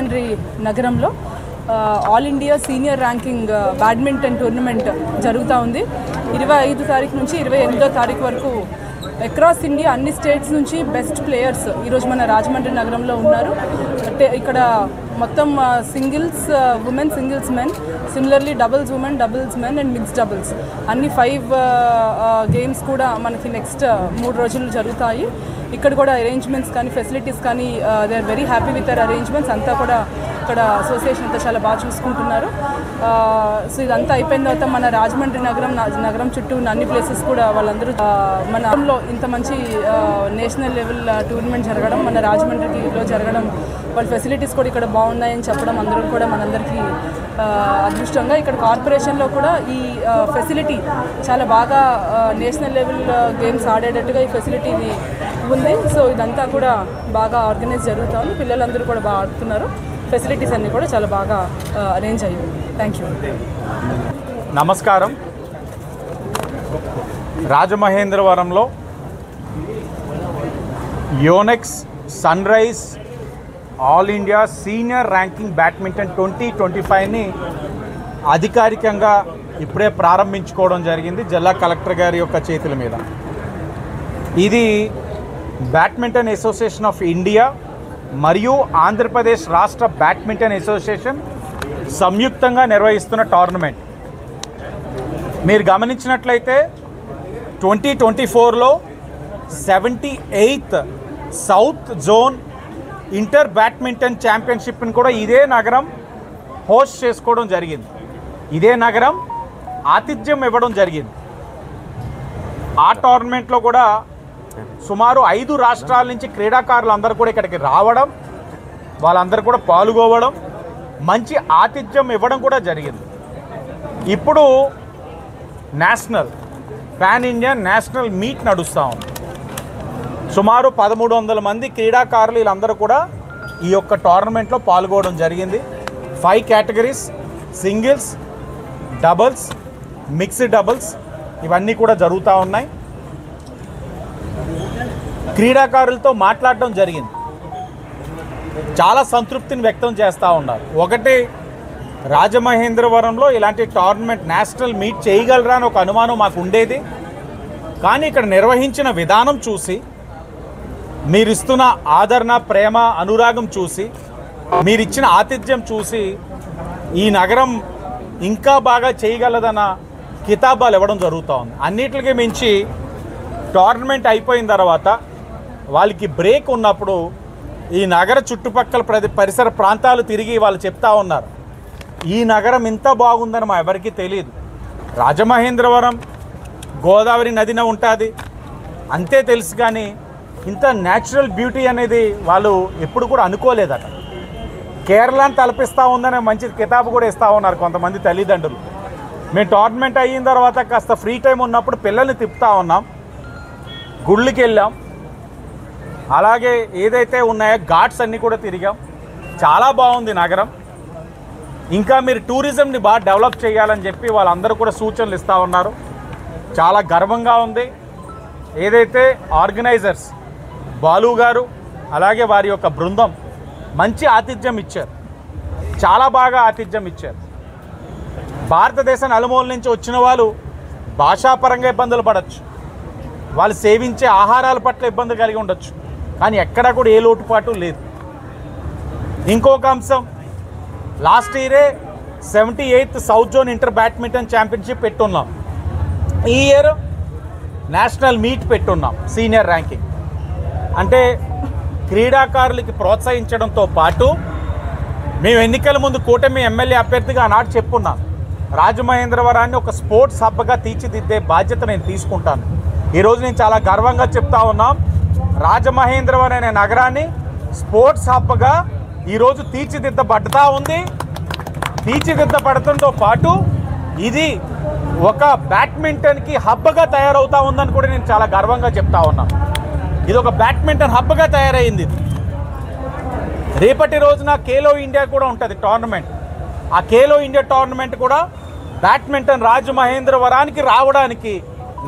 రాజమండ్రి నగరంలో all India senior ranking badminton tournament జరుగుతూ ఉంది. 25 తారీఖు నుంచి 28వ తారీఖు వరకు అక్రాస్ ఇండియా అన్ని స్టేట్స్ నుంచి బెస్ట్ ప్లేయర్స్ ఈరోజు మన రాజమండ్రి నగరంలో ఉన్నారు. ఇక్కడ మొత్తం singles women, singles men, similarly doubles women, doubles men and mix doubles అన్ని 5 గేమ్స్ కూడా మనకి నెక్స్ట్ 3 రోజులు జరుగుతాయి. ఇక్కడ కూడా అరేంజ్మెంట్స్ కానీ ఫెసిలిటీస్ కానీ they are very happy with their arrangements. అంతా కూడా ఇక్కడ అసోసియేషన్ అంతా చాలా బాగా చూసుకుంటున్నారు. సో ఇదంతా అయిపోయిన తర్వాత మన రాజమండ్రి నగరం చుట్టూ ఉన్న అన్ని ప్లేసెస్ కూడా వాళ్ళందరూ మన నగరంలో ఇంత మంచి నేషనల్ లెవెల్ టోర్నమెంట్ జరగడం, మన రాజమండ్రిలో జరగడం, వాళ్ళ ఫెసిలిటీస్ కూడా ఇక్కడ బాగున్నాయని చెప్పడం అందరూ కూడా మనందరికీ అదృష్టంగా. ఇక్కడ కార్పొరేషన్లో కూడా ఈ ఫెసిలిటీ చాలా బాగా నేషనల్ లెవెల్ గేమ్స్ ఆడేటట్టుగా ఈ ఫెసిలిటీని ఉంది. సో ఇదంతా కూడా బాగా ఆర్గనైజ్ జరుగుతుంది. పిల్లలందరూ కూడా బాగా ఆడుతున్నారు. ఫెసిలిటీస్ అన్నీ కూడా చాలా బాగా అరేంజ్ అయ్యాయి. Thank you. నమస్కారం. రాజమహేంద్రవరంలో Yonex sun rise all India senior ranking badminton 2025ని అధికారికంగా ఇప్పుడే ప్రారంభించుకోవడం జరిగింది జిల్లా కలెక్టర్ గారి యొక్క చేతుల మీద. ఇది బ్యాడ్మింటన్ అసోసియేషన్ ఆఫ్ ఇండియా మరియు ఆంధ్రప్రదేశ్ రాష్ట్ర బ్యాడ్మింటన్ అసోసియేషన్ సంయుక్తంగా నిర్వహిస్తున్న టోర్నమెంట్. మీరు గమనించినట్లయితే 2024లో 78th south zone inter badminton ఛాంపియన్షిప్ని కూడా ఇదే నగరం హోస్ట్ చేసుకోవడం జరిగింది. ఇదే నగరం ఆతిథ్యం ఇవ్వడం జరిగింది. ఆ టోర్నమెంట్లో కూడా సుమారు 5 రాష్ట్రాల నుంచి క్రీడాకారులు అందరూ కూడా ఇక్కడికి రావడం, వాళ్ళందరూ కూడా పాల్గొవడం, మంచి ఆతిథ్యం ఇవ్వడం కూడా జరిగింది. ఇప్పుడు national pan India national meet నడుస్తూ ఉంది. సుమారు 1300 మంది క్రీడాకారులు వీళ్ళందరూ కూడా ఈ యొక్క టోర్నమెంట్లో పాల్గొనడం జరిగింది. 5 categories, singles, doubles, mixed doubles ఇవన్నీ కూడా జరుగుతూ ఉన్నాయి. క్రీడాకారులతో మాట్లాడడం జరిగింది. చాలా సంతృప్తిని వ్యక్తం చేస్తూ ఉన్నారు. ఒకటి, రాజమహేంద్రవరంలో ఇలాంటి టోర్నమెంట్ నేషనల్ మీట్ చేయగలరా అని ఒక అనుమానం మాకు ఉండేది. కానీ ఇక్కడ నిర్వహించిన విధానం చూసి, మీరిస్తున్న ఆదరణ, ప్రేమ, అనురాగం చూసి, మీరిచ్చిన ఆతిథ్యం చూసి ఈ నగరం ఇంకా బాగా చేయగలదన్న కితాబాలు ఇవ్వడం జరుగుతూ ఉంది. అన్నిటికీ మించి టోర్నమెంట్ అయిపోయిన తర్వాత వాళ్ళకి బ్రేక్ ఉన్నప్పుడు ఈ నగర చుట్టుపక్కల పరిసర ప్రాంతాలు తిరిగి వాళ్ళు చెప్తా ఉన్నారు, ఈ నగరం ఇంత బాగుందని మా ఎవరికీ తెలియదు. రాజమహేంద్రవరం గోదావరి నదిన ఉంటుంది అంతే తెలుసు, కానీ ఇంత న్యాచురల్ బ్యూటీ అనేది వాళ్ళు ఎప్పుడు కూడా అనుకోలేదట. కేరళని తలపిస్తూ ఉందనే మంచి కితాబు కూడా ఇస్తూ ఉన్నారు కొంతమంది తల్లిదండ్రులు. మేము టోర్నమెంట్ అయిన తర్వాత కాస్త ఫ్రీ టైం ఉన్నప్పుడు పిల్లల్ని తిప్పుతూ ఉన్నాం, గుళ్ళకి వెళ్ళాం, అలాగే ఏదైతే ఉన్నాయో ఘాట్స్ అన్నీ కూడా తిరిగాం. చాలా బాగుంది నగరం. ఇంకా మీరు టూరిజంని బాగా డెవలప్ చేయాలని చెప్పి వాళ్ళందరూ కూడా సూచనలు ఇస్తూ ఉన్నారు. చాలా గర్వంగా ఉంది. ఏదైతే ఆర్గనైజర్స్ బాలు గారు అలాగే వారి యొక్క బృందం మంచి ఆతిథ్యం ఇచ్చారు, చాలా బాగా ఆతిథ్యం ఇచ్చారు. భారతదేశ నలుమూల నుంచి వచ్చిన వాళ్ళు భాషాపరంగా ఇబ్బందులు పడవచ్చు, వాళ్ళు సేవించే ఆహారాల పట్ల ఇబ్బంది కలిగి ఉండొచ్చు, కానీ ఎక్కడా కూడా ఏ లోటుపాటు లేదు. ఇంకొక అంశం, లాస్ట్ ఇయరే 78th south zone inter badminton championship పెట్టున్నాం. ఈ ఇయర్ నేషనల్ మీట్ పెట్టున్నాం సీనియర్ ర్యాంకింగ్. అంటే క్రీడాకారులకి ప్రోత్సహించడంతో పాటు మేము ఎన్నికల ముందు కూటమి ఎమ్మెల్యే అభ్యర్థిగా ఆనాడు చెప్పున్నాం, రాజమహేంద్రవరాన్ని ఒక స్పోర్ట్స్ హబ్గా తీర్చిదిద్దే బాధ్యత నేను తీసుకుంటాను. ఈరోజు నేను చాలా గర్వంగా చెప్తా ఉన్నాం, రాజమహేంద్రవరం అనే నగరాన్ని స్పోర్ట్స్ హబ్గా ఈరోజు తీర్చిదిద్దబడతా ఉంది. తీర్చిదిద్దబడటంతో పాటు ఇది ఒక బ్యాడ్మింటన్కి హబ్గా తయారవుతూ ఉందని కూడా నేను చాలా గర్వంగా చెప్తా ఉన్నాను. ఇది ఒక బ్యాడ్మింటన్ హబ్గా తయారైంది. రేపటి రోజున ఖేలో ఇండియా కూడా ఉంటుంది టోర్నమెంట్. ఆ ఖేలో ఇండియా టోర్నమెంట్ కూడా బ్యాడ్మింటన్ రాజమహేంద్రవరానికి రావడానికి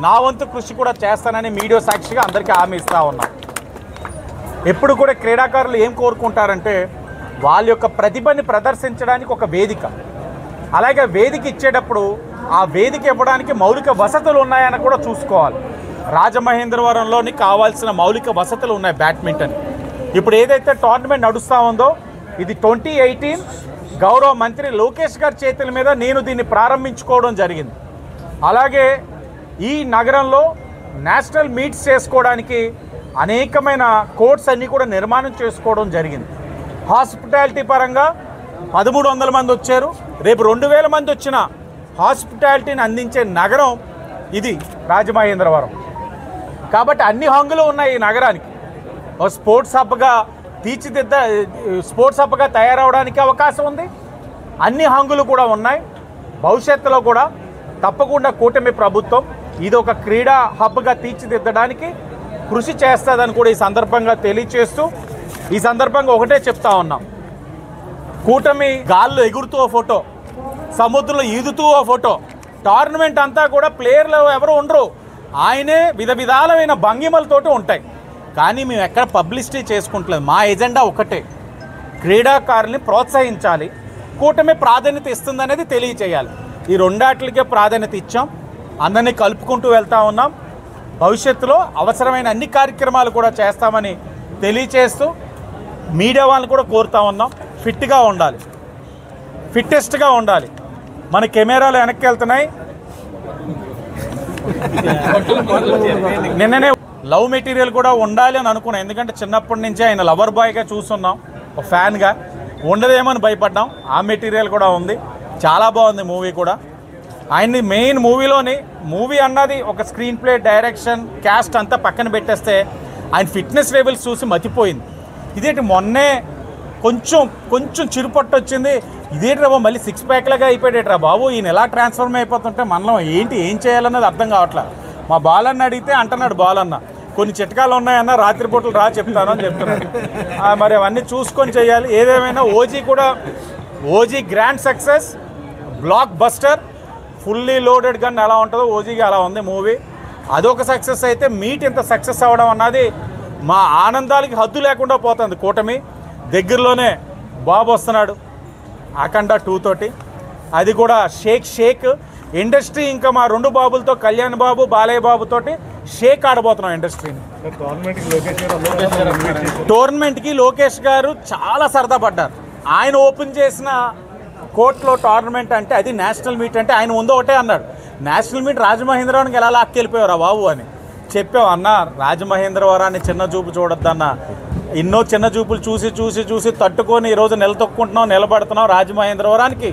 నా వంతు కృషి కూడా చేస్తానని మీడియా సాక్షిగా అందరికీ హామీ ఇస్తూ ఉన్నాను. ఎప్పుడు కూడా క్రీడాకారులు ఏం కోరుకుంటారంటే వాళ్ళ యొక్క ప్రతిభని ప్రదర్శించడానికి ఒక వేదిక. అలాగే వేదిక ఇచ్చేటప్పుడు ఆ వేదిక ఇవ్వడానికి మౌలిక వసతులు ఉన్నాయని కూడా చూసుకోవాలి. రాజమహేంద్రవరంలోని కావాల్సిన మౌలిక వసతులు ఉన్నాయి బ్యాడ్మింటన్. ఇప్పుడు ఏదైతే టోర్నమెంట్ నడుస్తూ ఉందో ఇది 2018 గౌరవ మంత్రి లోకేష్ గారి చేతుల మీద నేను దీన్ని ప్రారంభించుకోవడం జరిగింది. అలాగే ఈ నగరంలో నేషనల్ మీట్స్ చేసుకోవడానికి అనేకమైన కోర్ట్స్ అన్నీ కూడా నిర్మాణం చేసుకోవడం జరిగింది. హాస్పిటాలిటీ పరంగా 1300 మంది వచ్చారు. రేపు 2000 మంది వచ్చిన హాస్పిటాలిటీని అందించే నగరం ఇది రాజమహేంద్రవరం. కాబట్టి అన్ని హంగులు ఉన్నాయి ఈ నగరానికి. ఒక స్పోర్ట్స్ హబ్గా తయారవడానికి అవకాశం ఉంది. అన్ని హంగులు కూడా ఉన్నాయి. భవిష్యత్తులో కూడా తప్పకుండా కూటమి ప్రభుత్వం ఇది ఒక క్రీడా హబ్గా తీర్చిదిద్దడానికి కృషి చేస్తుందని కూడా ఈ సందర్భంగా తెలియచేస్తూ, ఈ సందర్భంగా ఒకటే చెప్తా ఉన్నాం, కూటమి గాల్లో ఎగురుతూ ఓ ఫోటో, సముద్రంలో ఈదుతూ ఓ ఫోటో, టోర్నమెంట్ అంతా కూడా ప్లేయర్లు ఎవరు ఉండరు, ఆయనే విధాలమైన భంగిమలతోటి ఉంటాయి. కానీ మేము ఎక్కడ పబ్లిసిటీ చేసుకుంటలేదు. మా ఎజెండా ఒకటే, క్రీడాకారుల్ని ప్రోత్సహించాలి, కూటమి ప్రాధాన్యత ఇస్తుందనేది తెలియచేయాలి. ఈ రెండాట్లకే ప్రాధాన్యత ఇచ్చాం, అందరినీ కలుపుకుంటూ వెళ్తూ ఉన్నాం. భవిష్యత్తులో అవసరమైన అన్ని కార్యక్రమాలు కూడా చేస్తామని తెలియచేస్తూ మీడియా వాళ్ళని కూడా కోరుతా ఉన్నాం, ఫిట్గా ఉండాలి, ఫిట్టెస్ట్గా ఉండాలి. మన కెమెరాలు వెనక్కి వెళ్తున్నాయి. నిన్ననే లవ్ మెటీరియల్ కూడా ఉండాలి అని అనుకున్నాం. ఎందుకంటే చిన్నప్పటి నుంచి ఆయన లవర్ బాయ్గా చూస్తున్నాం, ఒక ఫ్యాన్గా. ఉండదేమో అని భయపడ్డాం. ఆ మెటీరియల్ కూడా ఉంది. చాలా బాగుంది మూవీ కూడా. ఆయన్ని మెయిన్ మూవీ అన్నది ఒక స్క్రీన్ ప్లే, డైరెక్షన్, క్యాస్ట్ అంతా పక్కన పెట్టేస్తే ఆయన ఫిట్నెస్ లెవెల్స్ చూసి మతిపోయింది. ఇదేంటి మొన్నే కొంచెం చిరుపట్టు వచ్చింది, ఇదేంటి బాబు మళ్ళీ 6 ప్యాక్లాగా అయిపోయాడేట్రా బాబు, ఈయన ఎలా ట్రాన్స్ఫర్మ్ అయిపోతుంటే మనలో ఏం చేయాలన్నది అర్థం కావట్లేదు. మా బాలన్న అడిగితే అంటున్నాడు, బాలన్న కొన్ని చిట్కాలు ఉన్నాయన్న, రాత్రిపూటలు రా చెప్తాను అని చెప్తున్నాడు. మరి అవన్నీ చూసుకొని చేయాలి. ఏదేమైనా OG grand success, block buster, fully loaded gun ఎలా ఉంటుందో ఓజీగా అలా ఉంది మూవీ. అదొక సక్సెస్ అయితే మీట్ ఇంత సక్సెస్ అవ్వడం అన్నది మా ఆనందాలకి హద్దు లేకుండా పోతుంది. కూటమి దగ్గరలోనే బాబు వస్తున్నాడు అఖండ 2 తోటి, అది కూడా షేక్ ఇండస్ట్రీ. ఇంకా మా 2 బాబులతో, కళ్యాణ్ బాబు, బాలయ్య బాబు తోటి షేక్ ఆడబోతున్నాం ఇండస్ట్రీని. టోర్నమెంట్కి లోకేష్ గారు చాలా సరదా పడ్డారు. ఆయన ఓపెన్ చేసిన కోర్టులో టోర్నమెంట్ అంటే అది నేషనల్ మీట్ అంటే ఆయన ముందు ఒకటే అన్నాడు, నేషనల్ మీట్ రాజమహేంద్రవరానికి ఎలా లాక్కెళ్ళిపోయారా బాబు అని చెప్పాం. అన్న రాజమహేంద్రవరాన్ని చిన్న చూపు చూడొద్దన్న, ఎన్నో చిన్న చూపులు చూసి తట్టుకొని ఈరోజు నిలబడుతున్నాం. రాజమహేంద్రవరానికి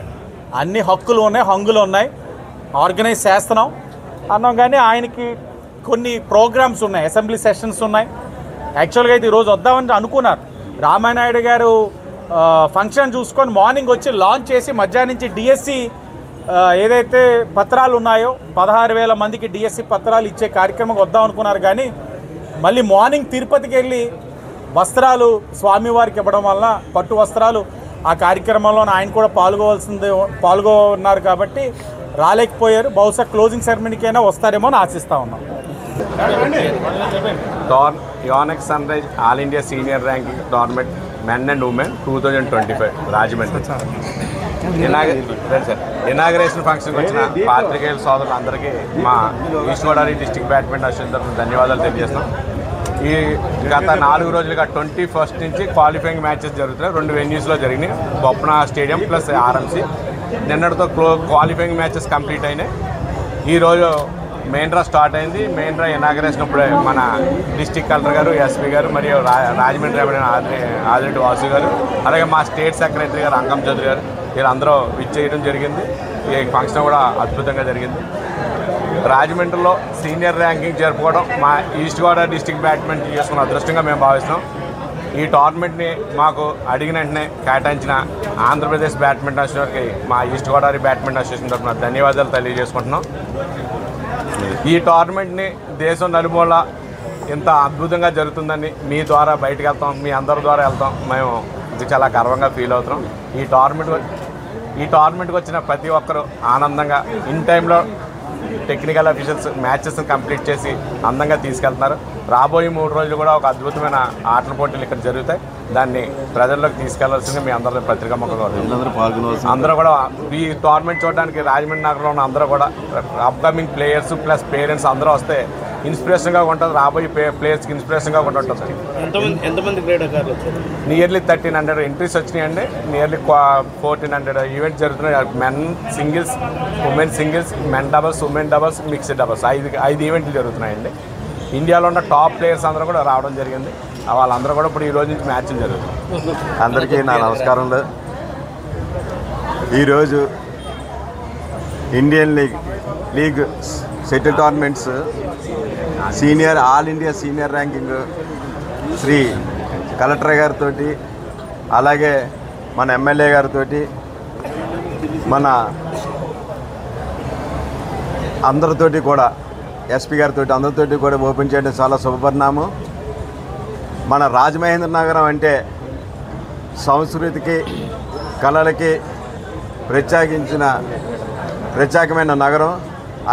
అన్ని హక్కులు ఉన్నాయి, హంగులు ఉన్నాయి, ఆర్గనైజ్ చేస్తున్నాం అన్నాం. కానీ ఆయనకి కొన్ని ప్రోగ్రామ్స్ ఉన్నాయి, అసెంబ్లీ సెషన్స్ ఉన్నాయి. యాక్చువల్గా అయితే ఈరోజు వద్దామని అనుకున్నారు. రామానాయుడు గారు ఫంక్షన్ చూసుకొని మార్నింగ్ వచ్చి లాంచ్ చేసి మధ్యాహ్నం నుంచి డిఎస్సి ఏదైతే పత్రాలు ఉన్నాయో 16,000 మందికి డిఎస్సి పత్రాలు ఇచ్చే కార్యక్రమం వద్దాం అనుకున్నారు. కానీ మళ్ళీ మార్నింగ్ తిరుపతికి వెళ్ళి వస్త్రాలు స్వామివారికి ఇవ్వడం వల్ల పట్టు వస్త్రాలు ఆ కార్యక్రమంలో ఆయన కూడా పాల్గొన్నారు కాబట్టి రాలేకపోయారు. బహుశా క్లోజింగ్ సెరమనీకైనా వస్తారేమో అని ఆశిస్తూ ఉన్నాం. Yonex sun rise all India senior ranking tournament men and women 2025 Rajahmundry inauguration ఫంక్షన్కి వచ్చిన పాత్రికేయుల సోదరులు అందరికీ మా East Godavari District Badminton Association తరఫున ధన్యవాదాలు తెలియజేస్తున్నాం. ఈ గత 4 రోజులుగా 21st నుంచి క్వాలిఫైయింగ్ మ్యాచెస్ జరుగుతున్నాయి. 2 వెన్యూస్లో జరిగినాయి, బొప్పన స్టేడియం ప్లస్ ఆర్ఎంసీ. నిన్నటితో క్వాలిఫైయింగ్ మ్యాచెస్ కంప్లీట్ అయినాయి. ఈరోజు మెయిన్ డ్రా స్టార్ట్ అయింది. మెయిన్ డ్రా ఇనాగరేషన్ ఇప్పుడే మన డిస్ట్రిక్ట్ కలెక్టర్ గారు, ఎస్పీ గారు, మరియు రాజమండ్రి ఆదిరెడ్డి వాసు గారు, అలాగే మా స్టేట్ సెక్రటరీ గారు అంకం చౌదరి గారు, వీళ్ళందరూ విచ్చేయడం జరిగింది. ఈ ఫంక్షన్ కూడా అద్భుతంగా జరిగింది. రాజమండ్రిలో సీనియర్ ర్యాంకింగ్ జరుపుకోవడం మా ఈస్ట్ గోదావరి డిస్ట్రిక్ట్ బ్యాడ్మింటన్ చేసుకున్న అదృష్టంగా మేము భావిస్తున్నాం. ఈ టోర్నమెంట్ని మాకు అడిగిన వెంటనే కేటాయించిన ఆంధ్రప్రదేశ్ బ్యాడ్మింటన్ అసోసియేషన్కి మా ఈస్ట్ గోదావరి బ్యాడ్మింటన్ అసోసియేషన్ తరఫున ధన్యవాదాలు తెలియజేసుకుంటున్నాం. ఈ టోర్నమెంట్ని దేశం నలుమూల ఇంత అద్భుతంగా జరుగుతుందని మీ ద్వారా బయటకు వెళ్తాం, మీ అందరి ద్వారా వెళ్తాం, మేము ఇది చాలా గర్వంగా ఫీల్ అవుతున్నాం. ఈ టోర్నమెంట్కి వచ్చిన ప్రతి ఒక్కరూ ఆనందంగా ఇన్ టైంలో టెక్నికల్ అఫీషియల్స్ మ్యాచెస్ కంప్లీట్ చేసి అందంగా తీసుకెళ్తున్నారు. రాబోయే 3 రోజులు కూడా ఒక అద్భుతమైన ఆటల పోటీలు ఇక్కడ జరుగుతాయి. దాన్ని ప్రజల్లోకి తీసుకెళ్లాల్సింది మీ అందరూ పత్రికా ముఖంగా అందరూ కూడా ఈ టోర్నమెంట్ చూడడానికి రాజమండ్రి నగరంలో ఉన్న అందరూ కూడా అప్కమింగ్ ప్లేయర్స్ ప్లస్ పేరెంట్స్ అందరూ వస్తే ఇన్స్పిరేషన్గా ఉంటుంది. రాబోయే ప్లేయర్స్కి ఇన్స్పిరేషన్గా ఉంటుంది. ఎంతమంది క్రీడాకారులు వచ్చారు? నియర్లీ 1300 ఎంట్రీస్ వచ్చినాయండి. నియర్లీ 1400 ఈవెంట్స్ జరుగుతున్నాయి. Men singles, women singles, men doubles, women doubles, mixed doubles 5 ఈవెంట్లు జరుగుతున్నాయండి. ఇండియాలో ఉన్న టాప్ ప్లేయర్స్ అందరూ కూడా రావడం జరిగింది. వాళ్ళందరూ కూడా ఇప్పుడు ఈ రోజు నుంచి మ్యాచ్లు జరుగుతుంది. అందరికీ నా నమస్కారంలో. ఈరోజు Indian league shuttle tournaments all India senior ranking Shri collector గారితో, అలాగే మన ఎమ్మెల్యే గారితో, మన అందరితోటి కూడా ఎస్పీ గారితో అందరితోటి కూడా ఓపెన్ చేయడం చాలా శుభపరిణామం. మన రాజమహేంద్ర నగరం అంటే సంస్కృతికి కళలకి ప్రత్యేకమైన నగరం.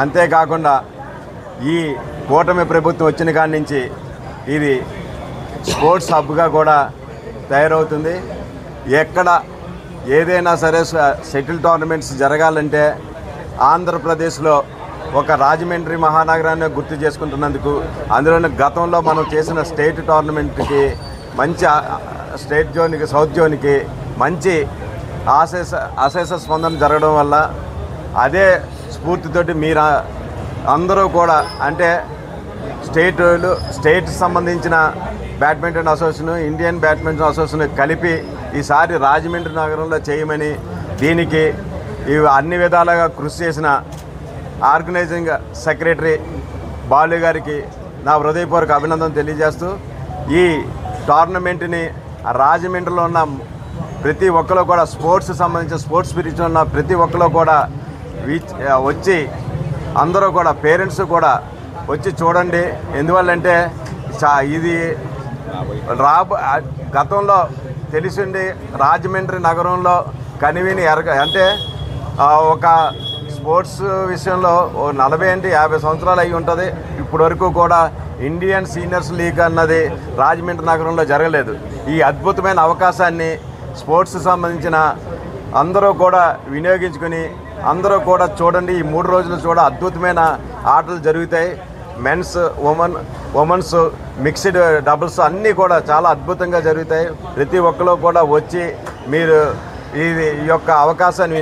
అంతేకాకుండా ఈ కూటమి ప్రభుత్వం వచ్చిన కాడి నుంచి ఇది స్పోర్ట్స్ హబ్గా కూడా తయారవుతుంది. ఎక్కడ ఏదైనా సరే షటిల్ టోర్నమెంట్స్ జరగాలంటే ఆంధ్రప్రదేశ్లో ఒక రాజమండ్రి మహానగరాన్ని గుర్తు చేసుకుంటున్నందుకు, అందులోని గతంలో మనం చేసిన స్టేట్ టోర్నమెంట్కి మంచి స్టేట్ జోన్కి సౌత్ జోన్కి మంచి అశేష స్పందన జరగడం వల్ల అదే స్ఫూర్తితోటి మీరు అందరూ కూడా అంటే స్టేట్ సంబంధించిన badminton association, Indian badminton association కలిపి ఈసారి రాజమండ్రి నగరంలో చేయమని, దీనికి అన్ని విధాలుగా కృషి చేసిన ఆర్గనైజింగ్ సెక్రటరీ బాలు గారికి నా హృదయపూర్వక అభినందన తెలియజేస్తూ, ఈ టోర్నమెంట్ని రాజమండ్రిలో ఉన్న ప్రతి ఒక్కరు కూడా సంబంధించిన స్పోర్ట్స్ స్పిరిట్ ఉన్న ప్రతి ఒక్కరు కూడా వచ్చి అందరూ కూడా పేరెంట్స్ కూడా వచ్చి చూడండి. ఎందువల్లంటే ఇది గతంలో తెలిసిండి రాజమండ్రి నగరంలో కనివిని అంటే ఒక స్పోర్ట్స్ విషయంలో 40-50 సంవత్సరాలు అయి ఉంటుంది. ఇప్పటి వరకు కూడా ఇండియన్ సీనియర్స్ లీగ్ అన్నది రాజమండ్రి నగరంలో జరగలేదు. ఈ అద్భుతమైన అవకాశాన్ని స్పోర్ట్స్ సంబంధించిన అందరూ కూడా వినియోగించుకొని అందరూ కూడా చూడండి. ఈ 3 రోజులు అద్భుతమైన ఆటలు జరుగుతాయి. మెన్స్, ఉమెన్స్, మిక్స్డ్ డబుల్స్ అన్నీ కూడా చాలా అద్భుతంగా జరుగుతాయి. ప్రతి ఒక్కరు కూడా వచ్చి మీరు ఈ యొక్క అవకాశాన్ని